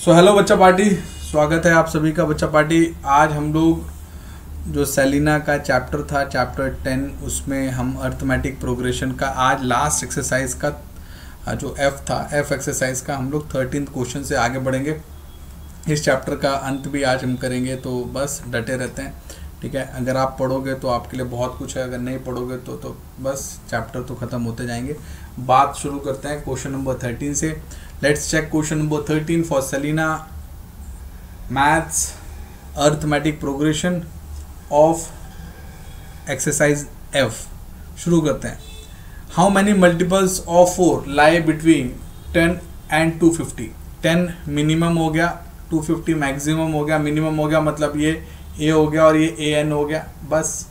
Hello बच्चा party, स्वागत है आप सभी का बच्चा पार्टी। आज हम लोग जो सेलिना का चैप्टर था, चैप्टर 10, उसमें हम अर्थमेटिक प्रोग्रेशन का आज लास्ट एक्सरसाइज का जो एफ था, एफ एक्सरसाइज का हम लोग 13th क्वेश्चन से आगे बढ़ेंगे। इस चैप्टर का अंत भी आज हम करेंगे, तो बस डटे रहते हैं, ठीक है। अगर आप पढ़ोगे तो आपके लिए बहुत कुछ है, अगर नहीं पढ़ोगे तो बस चैप्टर तो ख़त्म होते जाएंगे। बात शुरू करते हैं क्वेश्चन नंबर 13 से। Let's check question number 13 for Selina maths arithmetic progression of exercise F. शुरू करते हैं। How many multiples of 4 lie between 10 and 250। 10 minimum हो गया, 250 मैक्सिमम हो गया, मिनिमम हो गया, मतलब ये ए हो गया और ये ए एन हो गया। बस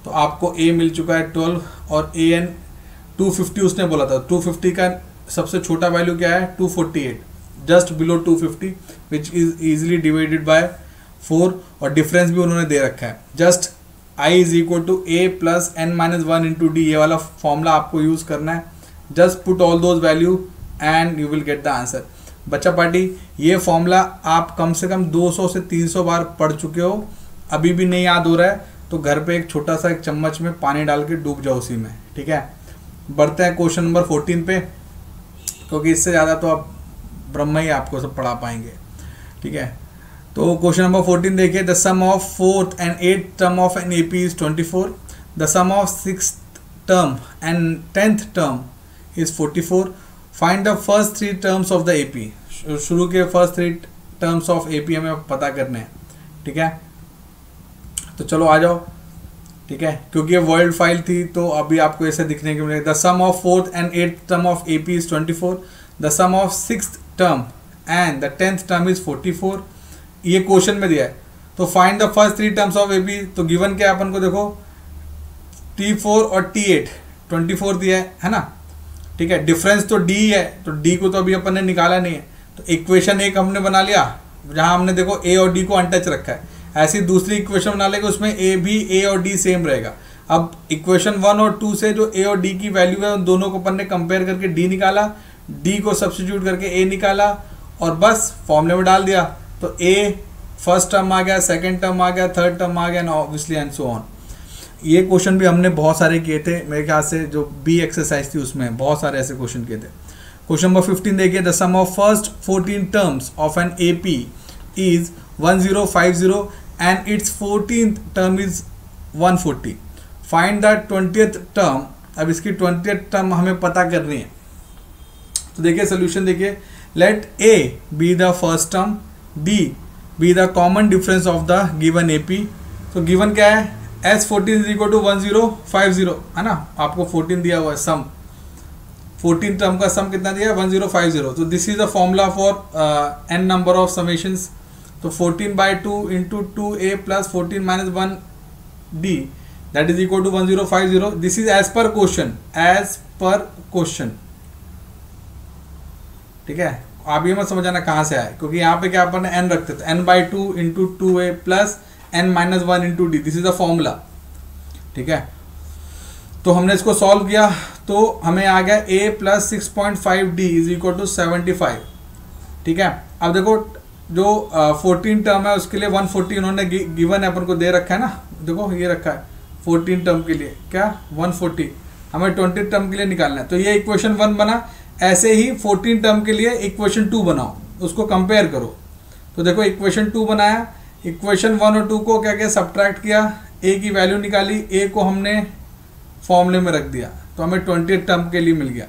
तो आपको ए मिल चुका है 12 और ए एन 250 उसने बोला था। 250 का सबसे छोटा वैल्यू क्या है? 248, just below 250 which is easily divided by 4 और डिफरेंस भी उन्होंने दे रखा है। Just I is equal to A plus N minus 1 into D, ये वाला फॉर्मूला आपको यूज करना है। Just put all those value and you will get the answer. बच्चा पार्टी, ये फॉर्मूला आप कम से कम 200 से 300 बार पढ़ चुके हो, अभी भी नहीं याद हो रहा है तो घर पे एक छोटा सा एक चम्मच में पानी डाल के डूब जाओ उसी में, ठीक है। बढ़ते हैं क्वेश्चन नंबर 14 पे, क्योंकि इससे ज़्यादा तो आप ब्रह्म ही आपको सब पढ़ा पाएंगे, ठीक है। तो क्वेश्चन नंबर 14 देखिए। The sum of 4th and 8th term of an AP is 24। The sum of 6th term and 10th term is 44। Find the first 3 terms of the AP. शुरू के फर्स्ट 3 टर्म्स ऑफ एपी हमें पता करने हैं, ठीक है। तो चलो आ जाओ, ठीक है, क्योंकि ये वर्ल्ड फाइल थी तो अभी आपको ऐसे दिखने के मिलेगा। The sum of 4th and 8th term of AP is 24। The sum of 6th term and the 10th term is 44। ये क्वेश्चन में दिया है, तो find the first 3 terms of AP. तो गिवन क्या है अपन को, देखो T4 और T8 24 दिया है ना, ठीक है। डिफरेंस तो D है, तो D को तो अभी अपन ने निकाला नहीं है, तो इक्वेशन एक हमने बना लिया जहां हमने देखो A और D को अनटच रखा है। ऐसी दूसरी इक्वेशन बना लेंगे, उसमें A और D सेम रहेगा। अब इक्वेशन 1 और 2 से जो A और D की वैल्यू है उन दोनों को अपन ने कंपेयर करके D निकाला, D को सब्स्टिट्यूट करके A निकाला और बस फॉर्मूले में डाल दिया। तो A फर्स्ट टर्म आ गया, सेकंड टर्म आ गया, थर्ड टर्म आ गया, ऑब्वियसली एंड सो ऑन। ये क्वेश्चन भी हमने बहुत सारे किए थे, मेरे ख्याल से जो B एक्सरसाइज थी उसमें बहुत सारे ऐसे क्वेश्चन किए थे। क्वेश्चन नंबर 15 देखिए। The sum of first 14 terms of an AP is 1050 and its 14th term is 140. Find the 20th term। अब इसकी 20th term हमें पता करनी है, तो देखिए सोल्यूशन देखिए। Let A be the first term, D be the common difference of the given AP। तो given क्या है? S14 is equal to 1050 है ना, आपको 14 दिया हुआ है सम, 14 टर्म का सम कितना दिया है? 1050। तो this is the formula for n number of summations. तो 14/2 into 2a plus 14 minus 1d that is equal to 1050। This is as per question, as per question, ठीक है। आप ये मत समझाना कहाँ से आए, क्योंकि यहाँ पे क्या अपन n रखते थे, n/2 into 2a plus n minus 1 into D, this is the formula, ठीक है। तो हमने इसको सॉल्व किया तो हमें आ गया a plus 6.5d is equal to 75, ठीक है। अब देखो जो 14 टर्म है उसके लिए 140 उन्होंने गिवन है, अपन को दे रखा है ना, देखो ये रखा है 14 टर्म के लिए क्या 140, हमें 20 टर्म के लिए निकालना है। तो ये इक्वेशन 1 बना, ऐसे ही 14 टर्म के लिए इक्वेशन 2 बनाओ, उसको कंपेयर करो। तो देखो इक्वेशन 2 बनाया, इक्वेशन 1 और 2 को क्या क्या सब्ट्रैक्ट किया, a की वैल्यू निकाली, a को हमने फॉर्मूले में रख दिया, तो हमें 20 टर्म के लिए मिल गया।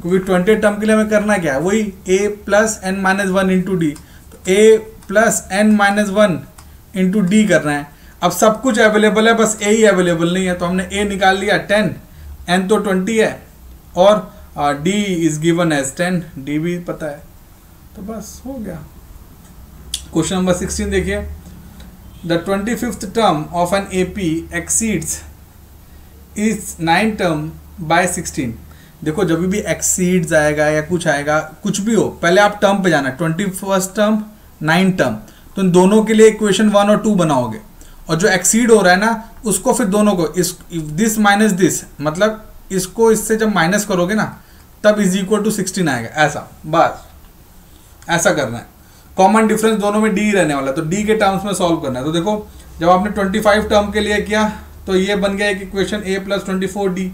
क्योंकि 20 टर्म के लिए हमें करना क्या है, वही a plus n minus 1 into D, a plus n minus 1 into D करना है। अब सब कुछ अवेलेबल है, बस a ही अवेलेबल नहीं है, तो हमने a निकाल लिया 10, n तो 20 है और d is given as 10, d भी पता है, तो बस हो गया। क्वेश्चन नंबर 16 देखिए। The 25th term of an AP exceeds is 9 term by 16। देखो जब भी एक्सीड्स आएगा या कुछ आएगा, कुछ भी हो, पहले आप टर्म पे जाना, 21st टर्म 9 टर्म, तो इन दोनों के लिए इक्वेशन 1 और 2 बनाओगे, और जो एक्सीड हो रहा है ना उसको फिर दोनों को दिस माइनस दिस, मतलब इसको इससे जब माइनस करोगे ना तब इज इक्वल टू 16 आएगा, ऐसा बस ऐसा करना है। कॉमन डिफरेंस दोनों में डी रहने वाला है, तो डी के टर्म्स में सॉल्व करना है। तो देखो जब आपने 25 टर्म के लिए किया तो ये बन गया एक equation a plus 24d,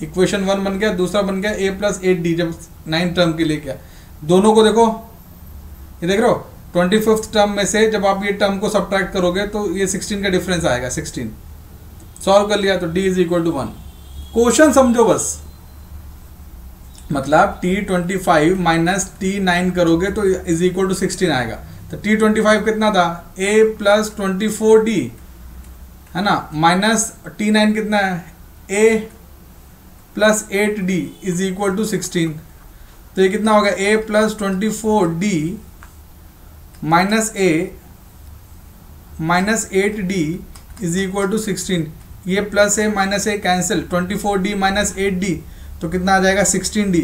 equation 1 बन गया, दूसरा बन गया a प्लस 8d जब 9 टर्म के लिए किया। दोनों को देखो, ये देख रहे हो 25th टर्म में से जब आप ये टर्म को सब्ट्रैक्ट करोगे तो ये 16 का डिफरेंस आएगा, 16 सॉल्व कर लिया तो d is equal to 1। Question समझो बस, मतलब t25 माइनस t9 करोगे तो इज इक्वल टू 16 आएगा। तो t25 कितना था, a प्लस 24d है ना, माइनस t9 कितना है, a plus 8d is equal to 16। तो ये कितना होगा, a plus 24d minus a minus 8d is equal to 16। ये plus a minus a cancel, 24d minus 8d तो कितना आ जाएगा 16d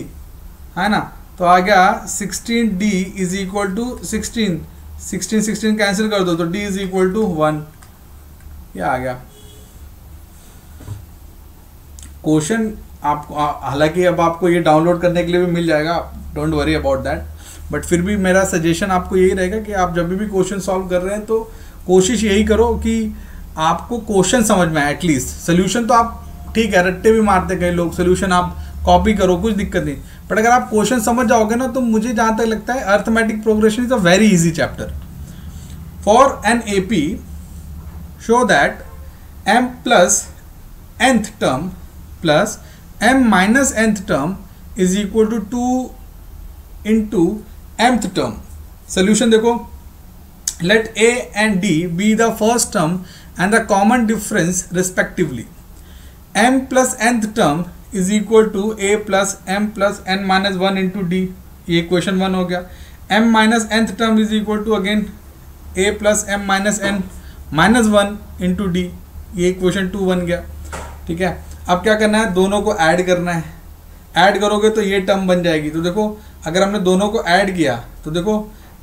है ना। तो आ गया 16d is equal to 16, 16 cancel कर दो तो d इज इक्वल टू 1, ये आ गया क्वेश्चन। आपको हालांकि अब आपको ये डाउनलोड करने के लिए भी मिल जाएगा, don't worry about that, but फिर भी मेरा सजेशन आपको यही रहेगा कि आप जब भी क्वेश्चन सॉल्व कर रहे हैं तो कोशिश यही करो कि आपको क्वेश्चन समझ में आए एटलीस्ट। सोल्यूशन तो आप ठीक है रट्टे भी मारते कई लोग, सोल्यूशन आप कॉपी करो कुछ दिक्कत नहीं, बट अगर आप क्वेश्चन समझ जाओगे ना तो मुझे जहाँ तक लगता है arithmetic progression is a very easy chapter. For an AP show that m plus nth term plus m minus nth term is equal to 2 into mth term. Solution देखो, let a and d be the first term and the common difference respectively. m plus nth term is equal to a plus m plus n minus 1 into d, ये equation 1 हो गया। m minus nth term is equal to again a plus m minus n minus 1 into d, ये equation 2 बन गया। ठीक है, अब क्या करना है, दोनों को ऐड करना है। ऐड करोगे तो ये टर्म बन जाएगी। तो देखो अगर हमने दोनों को ऐड किया तो देखो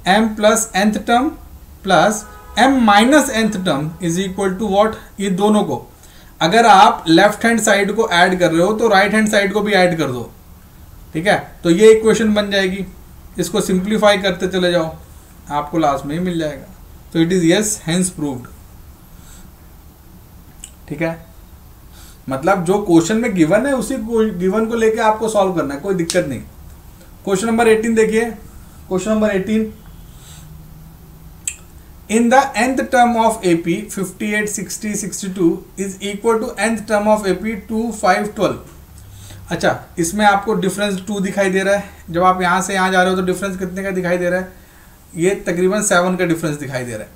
m plus nth term plus m minus nth term is equal to what, ये दोनों को अगर आप लेफ्ट हैंड साइड को ऐड कर रहे हो तो राइट हैंड साइड को भी ऐड कर दो। ठीक है, तो ये इक्वेशन बन जाएगी। इसको सिंप्लीफाई करते चले जाओ, आपको लास्ट में ही मिल जाएगा। तो it is yes hence proved. ठीक है, मतलब जो क्वेश्चन में गिवन है उसी गिवन को लेके आपको सॉल्व करना है, कोई दिक्कत नहीं। क्वेश्चन नंबर 18 देखिए, question number 18, in the nth term of AP 58 60 62 is equal to nth term of AP 2 5 12। अच्छा, इसमें आपको डिफरेंस 2 दिखाई दे रहा है। जब आप यहाँ से यहाँ जा रहे हो तो डिफरेंस कितने का दिखाई दे रहा है, ये तकरीबन 7 का डिफरेंस दिखाई दे रहा है।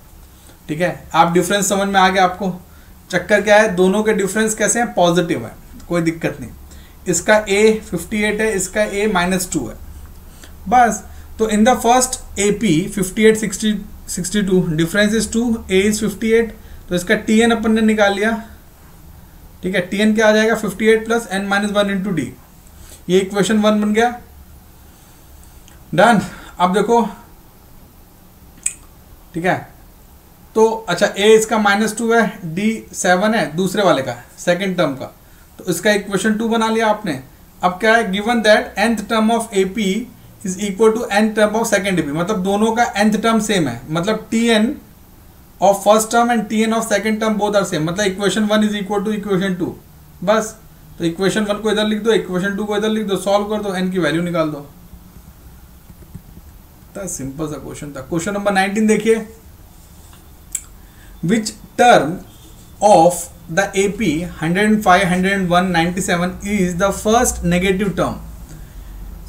ठीक है, आप डिफरेंस समझ में आ गया आपको। चक्कर क्या है, दोनों के डिफरेंस कैसे हैं, पॉजिटिव है, कोई दिक्कत नहीं। इसका a 58 है, इसका a -2 है, बस। तो in the first AP 58 60 62 difference is 2, a is 58, तो इसका tn अपन ने निकाल लिया। ठीक है, tn क्या आ जाएगा, 58 plus n minus 1 into D, ये इक्वेशन 1 बन गया। डन। अब देखो, ठीक है, तो अच्छा a इसका -2 है, d 7 है दूसरे वाले का, सेकेंड टर्म का, तो इसका इक्वेशन 2 बना लिया आपने। अब क्या है, given that nth term of AP is equal to n term of second AP, मतलब दोनों का nth टर्म सेम है, मतलब tn of first term and tn of second term both are same, मतलब equation 1 is equal to equation 2, बस। तो equation 1 को इधर लिख दो, इक्वेशन 2 को इधर लिख दो, सॉल्व कर दो, n की वैल्यू निकाल दो। सिंपल सा क्वेश्चन था। क्वेश्चन नंबर 19 देखिए, which term of the AP 105 101 97 is the first negative term।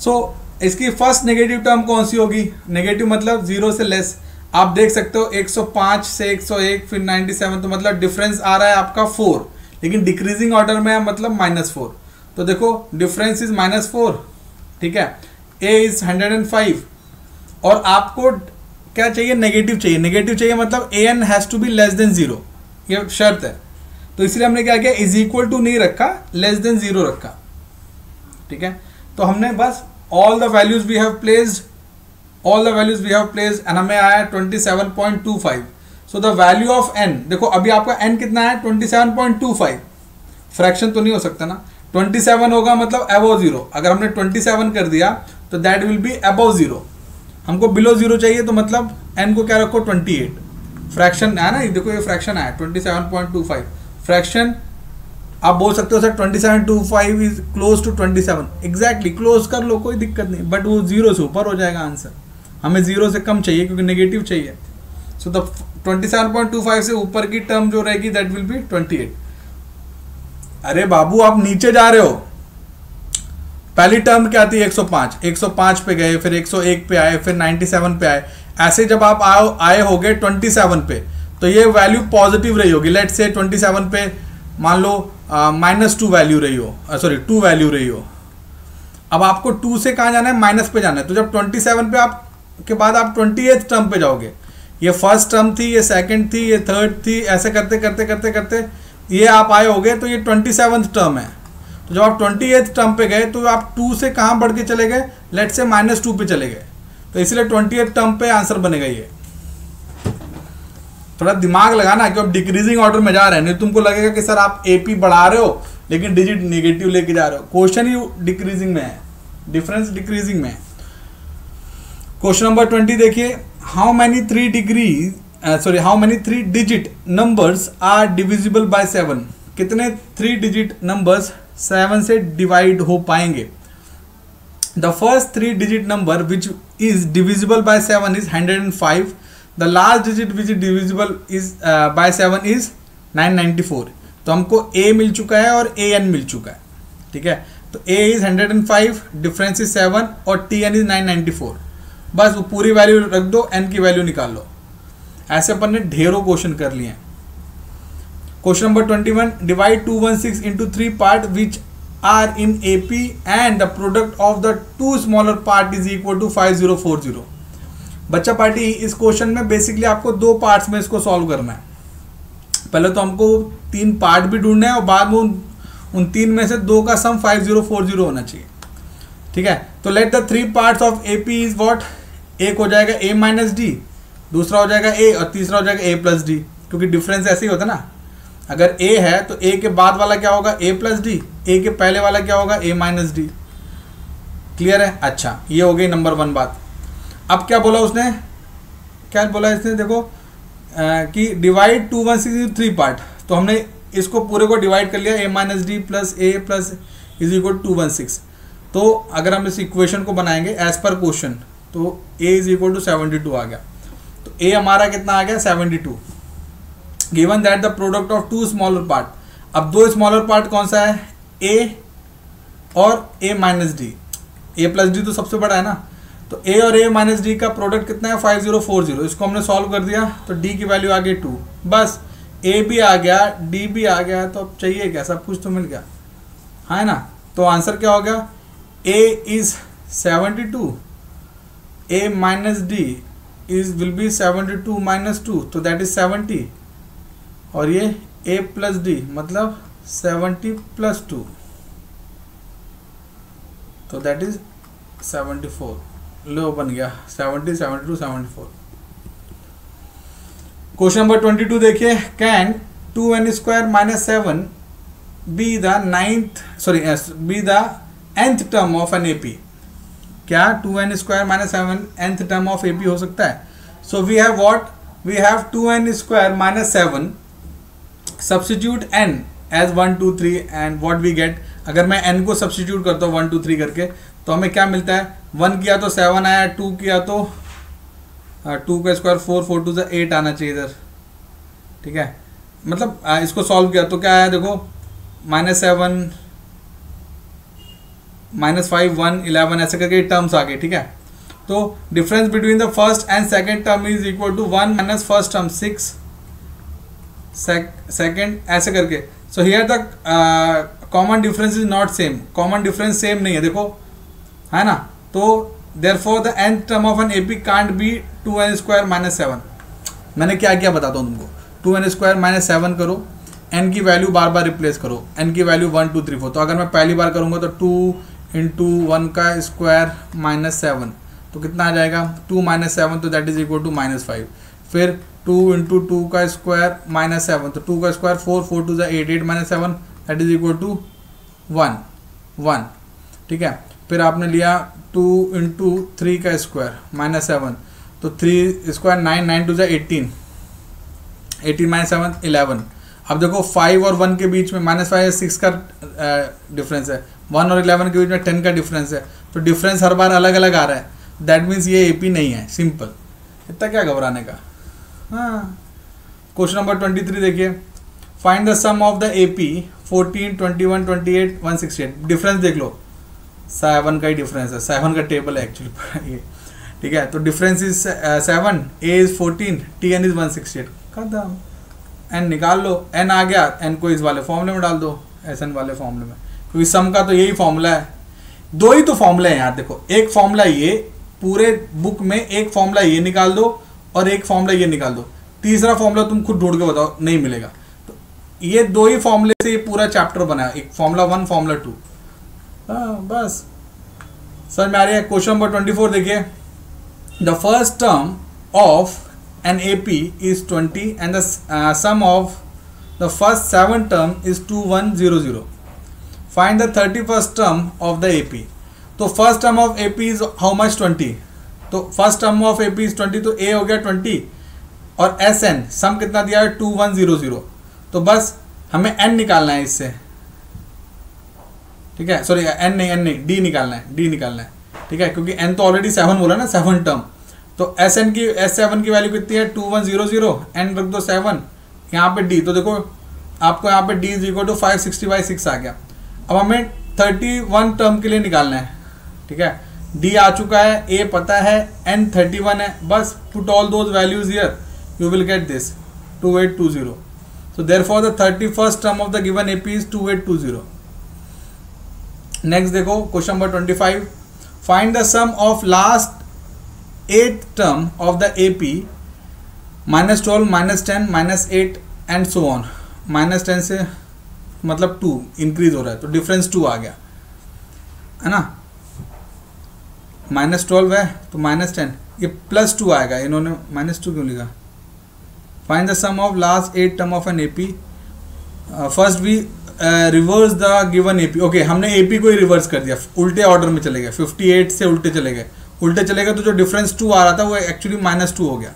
so इसकी फर्स्ट नेगेटिव टर्म कौन सी होगी, नेगेटिव मतलब 0 से लेस। आप देख सकते हो 105 से 101 फिर 97, तो मतलब डिफरेंस आ रहा है आपका 4, लेकिन डिक्रीजिंग ऑर्डर में है, मतलब -4। तो देखो डिफरेंस इज -4। ठीक है, a इज 105 और आपको क्या चाहिए, नेगेटिव चाहिए। नेगेटिव चाहिए मतलब an has to be less than 0, ये शर्त है। तो इसलिए हमने क्या किया, इज इक्वल टू नहीं रखा, लेस देन 0 रखा। ठीक है, तो हमने बस all the values we have placed and हमें आया 27.25। so the value of n, देखो अभी आपका n कितना है, 27.25, फ्रैक्शन तो नहीं हो सकता ना, 27 होगा मतलब above 0। अगर हमने 27 कर दिया तो that will be above 0, हमको बिलो जीरो चाहिए, तो मतलब n को क्या रखो 28, फ्रैक्शन है ना, देखो ये फ्रैक्शन आया 27.25 फ्रैक्शन। आप बोल सकते हो sir 27.25 is close to 27, exactly close कर लो, कोई दिक्कत नहीं, बट वो जीरो से ऊपर हो जाएगा आंसर, हमें जीरो से कम चाहिए क्योंकि नेगेटिव चाहिए। सो द 27.25 से ऊपर की टर्म जो रहेगी दैट विल बी 28। अरे बाबू आप नीचे जा रहे हो, पहली टर्म क्या थी 105, 105 पे गए, फिर 101 पे आए, फिर 97 पे आए, ऐसे जब आप आए होगे 27 पे, तो ये वैल्यू पॉजिटिव रही होगी। लेट से 27 पे मान लो -2 वैल्यू रही हो, सॉरी 2 वैल्यू रही हो। अब आपको 2 से कहाँ जाना है, माइनस पे जाना है, तो जब 27 पे आप के बाद आप 28th टर्म पे जाओगे, ये फर्स्ट टर्म थी, ये सेकंड थी, ये थर्ड थी, ऐसे करते करते करते करते ये आप आए होगे, तो ये 27th टर्म है। तो जब आप 28th टर्म पे गए तो आप 2 से कहाँ बढ़ के चले गए, लेट से -2 पे चले गए, तो इसलिए 28th टर्म पे आंसर बनेगा ये। थोड़ा दिमाग लगाना कि आप डिक्रीजिंग ऑर्डर में जा रहे हैं, नहीं तुमको लगेगा कि सर आप एपी बढ़ा रहे हो लेकिन डिजिट नेगेटिव लेके जा रहे हो, क्वेश्चन ही डिक्रीजिंग में है, डिफरेंस डिक्रीजिंग में है। क्वेश्चन नंबर 20 देखिए, how many 3 digit numbers are divisible by 7, कितने 3 डिजिट नंबर्स 7 से डिवाइड हो पाएंगे। The first 3 digit number which is divisible by 7 is 105, the last digit which is divisible is by 7 is 994। तो हमको a मिल चुका है और an मिल चुका है, ठीक है। तो a इज 105, डिफरेंस इज 7 और tn इज 994। बस वो पूरी वैल्यू रख दो, n की वैल्यू निकाल लो। ऐसे अपन ने ढेरों क्वेश्चन कर लिए हैं। Question number 21, divide 216 into 3 part which are in AP and the product of the 2 smaller part is equal to 5040। बच्चा पार्टी, इस क्वेश्चन में बेसिकली आपको 2 पार्ट्स में इसको सॉल्व करना है। पहले तो हमको 3 पार्ट भी ढूंढना है और बाद में उन 3 में से 2 का सम 5040 होना चाहिए, ठीक है। तो let the 3 parts of AP is what, एक हो जाएगा a माइनस डी, दूसरा हो जाएगा a और तीसरा हो जाएगा a प्लस डी, क्योंकि डिफरेंस ऐसे ही होता ना, अगर a है तो a के बाद वाला क्या होगा a प्लस डी, a के पहले वाला क्या होगा a माइनस डी। क्लियर है? अच्छा, ये हो गई नंबर 1 बात। अब क्या बोला उसने, क्या बोला इसने, देखो कि डिवाइड 216 3 पार्ट, तो हमने इसको पूरे को डिवाइड कर लिया, a minus D plus a plus is equal 216। तो अगर हम इस इक्वेशन को बनाएंगे एज पर क्वेश्चन, तो a इज इक्वल टू 72 आ गया। तो a हमारा कितना आ गया 72। Given that the product of 2 smaller part, अब 2 स्मॉलर पार्ट कौन सा है, a और a minus D, a plus D तो सबसे बड़ा है ना, तो a और a माइनस डी का प्रोडक्ट कितना है 5040। इसको हमने सॉल्व कर दिया तो d की वैल्यू आ गई 2, बस a भी आ गया d भी आ गया, तो अब चाहिए क्या, सब कुछ तो मिल गया, है ना। तो आंसर क्या हो गया, a is 72, a minus D is will be 72 minus 2, तो दैट इज 70, और ये a प्लस डी मतलब 70 प्लस 2, तो दैट इज 74। लो बन गया 70, 72, 74। क्वेश्चन नंबर 22 देखिए, can 2n square minus 7 be the nth term of an AP। क्या 2n square minus 7 nth term of AP हो सकता है? So we have what, we have 2n square minus 7, substitute n as 1 2 3 and what we get. अगर मैं n को substitute करता हूँ 1 2 3 करके, तो हमें क्या मिलता है, 1 किया तो 7 आया, 2 किया तो 2 का स्क्वायर 4, 4 2 8 आना चाहिए इधर, ठीक है। मतलब इसको सॉल्व किया तो क्या आया, देखो -7 -5 1 11 ऐसे करके टर्म्स आ गए, ठीक है। तो difference between the first and second term is equal to 1 minus first term 6 second, ऐसे करके। So here the common difference is not same, common difference same नहीं है, देखो, है ना। तो therefore the nth term of an AP can't be 2n square minus 7। मैंने क्या किया बताता हूँ तुमको, 2n स्क्वायर माइनस 7 करो, n की वैल्यू बार बार रिप्लेस करो, n की वैल्यू 1 2 3 4। तो अगर मैं पहली बार करूँगा तो 2 इंटू 1 का स्क्वायर माइनस 7, तो कितना आ जाएगा 2 माइनस 7, तो दैट इज इक्वल टू -5। फिर 2 इंटू 2 का स्क्वायर माइनस 7, तो 2 का square 4 4 2 8 8 minus 7 that is equal to 1 1, ठीक है। फिर आपने लिया 2 इंटू 3 का स्क्वायर माइनस 7, तो 3 स्क्वायर 9, 9 टू 18, 18 माइनस 7 11। अब देखो 5 और 1 के बीच में -5 6 का डिफरेंस है, 1 और 11 के बीच में 10 का डिफरेंस है, तो डिफरेंस हर बार अलग अलग आ रहा है, दैट मीन्स ये AP नहीं है। सिंपल, इतना क्या घबराने का। हाँ, क्वेश्चन नंबर 23 देखिए, find the sum of the AP 14 21 28 168। डिफरेंस देख लो, 7 का ही डिफरेंस है, 7 का टेबल है एक्चुअली ये, ठीक है। तो difference is 7, A is 14, TN is 168। खत्म, n निकाल लो, n आ गया, n को इस वाले फॉर्मूले में डाल दो, SN वाले फॉर्मूले में, क्योंकि सम का तो यही फॉर्मूला है। दो ही तो फॉर्मूला है यार, देखो एक फॉर्मूला ये, पूरे बुक में एक फॉर्मूला ये निकाल दो और एक फॉर्मूला ये निकाल दो, तीसरा फॉर्मूला तुम खुद ढूंढ के बताओ, नहीं मिलेगा। तो ये दो ही फॉर्मूले से ये पूरा चैप्टर बना है, एक फॉर्मूला 1 फॉर्मूला 2। बस समझ में आ रही है। क्वेश्चन नंबर 24 देखिए, the first term of an AP is 20 and the sum of the first 7 term is 2100. Find the 31st term of the AP. तो first term of AP is how much? 20. तो first term of AP is 20, तो A हो गया 20 और SN सम कितना दिया है 2100। तो बस हमें N निकालना है इससे, ठीक है, सॉरी N नहीं D निकालना है, ठीक है, क्योंकि N तो ऑलरेडी 7 बोला ना, 7 टर्म। तो SN की S7 की वैल्यू कितनी है 2100, N रख दो 7, यहाँ पे D, तो देखो आपको यहाँ पे D इज इक्वल टू 560/6 आ गया। अब हमें 31 टर्म के लिए निकालना है, ठीक है, D आ चुका है, A पता है, N 31 है, बस put all those values here, you will get this 2820। So therefore the 31st term of the given AP is 2820। Next देखो question number 25, find the sum of last 8th term of the AP -12 -10 -8 and so on। -10 से मतलब 2 increase हो रहा है, तो difference 2 आ गया है ना, -12 है तो -10, ये +2 आएगा, इन्होंने -2 क्यों लिखा। Find the sum of last 8 term of an AP। First we reverse the given AP। Okay, हमने AP को ही रिवर्स कर दिया, उल्टे ऑर्डर में चले गए, 58 से उल्टे चले गए, तो जो डिफरेंस 2 आ रहा था वो एक्चुअली -2 हो गया।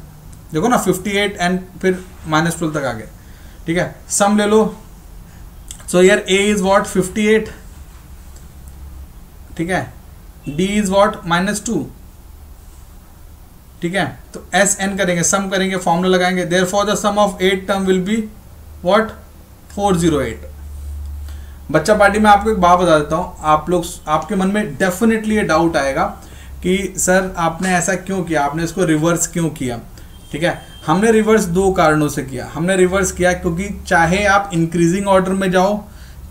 देखो ना 58 एंड फिर -12 तक आ गए, ठीक है। सम ले लो, सो यार A इज व्हाट 58, ठीक है, D इज व्हाट -2, ठीक है। तो SN करेंगे, सम करेंगे, फॉर्मूला लगाएंगे, therefore the sum of 8 term will be what 408। बच्चा पार्टी में आपको एक बात बता देता हूं, आप लोग, आपके मन में डेफिनेटली ये डाउट आएगा कि सर आपने ऐसा क्यों किया, आपने इसको रिवर्स क्यों किया, ठीक है। हमने रिवर्स 2 कारणों से किया। हमने रिवर्स किया क्योंकि चाहे आप इंक्रीजिंग ऑर्डर में जाओ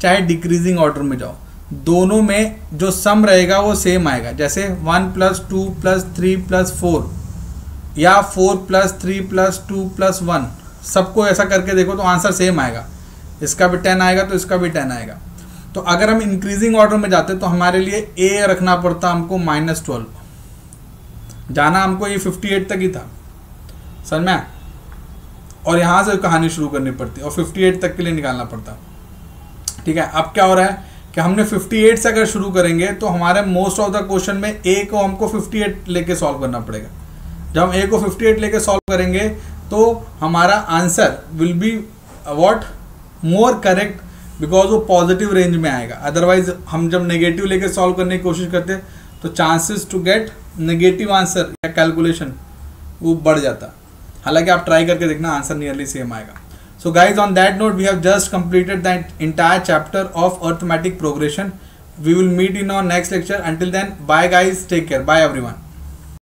चाहे डिक्रीजिंग ऑर्डर में जाओ, दोनों में जो सम रहेगा वो सेम आएगा। जैसे 1 + 2 + 3 + 4 या 4 + 3 + 2 + 1, सबको ऐसा करके देखो तो आंसर सेम आएगा। इसका भी 10 आएगा तो इसका भी 10 आएगा। तो अगर हम इंक्रीजिंग ऑर्डर में जाते तो हमारे लिए A रखना पड़ता हमको -12, जाना हमको ये 58 तक ही था, समझ में, और यहाँ से कहानी शुरू करनी पड़ती और 58 तक के लिए निकालना पड़ता, ठीक है। अब क्या हो रहा है कि हमने 58 से अगर शुरू करेंगे तो हमारे मोस्ट ऑफ द क्वेश्चन में A को हमको 58 लेके सॉल्व करना पड़ेगा। जब हम A को 58 लेके सॉल्व करेंगे तो हमारा answer will be what more correct, because वो पॉजिटिव रेंज में आएगा। अदरवाइज हम जब नेगेटिव लेके सॉल्व करने की कोशिश करते हैं तो chances to get negative answer या कैलकुलेशन वो बढ़ जाता। हालांकि आप ट्राई करके देखना, आंसर नियरली सेम आएगा। So guys, on that note we have just completed the entire chapter of arithmetic progression. We will meet in our next lecture. Until then, bye guys, take care, bye everyone.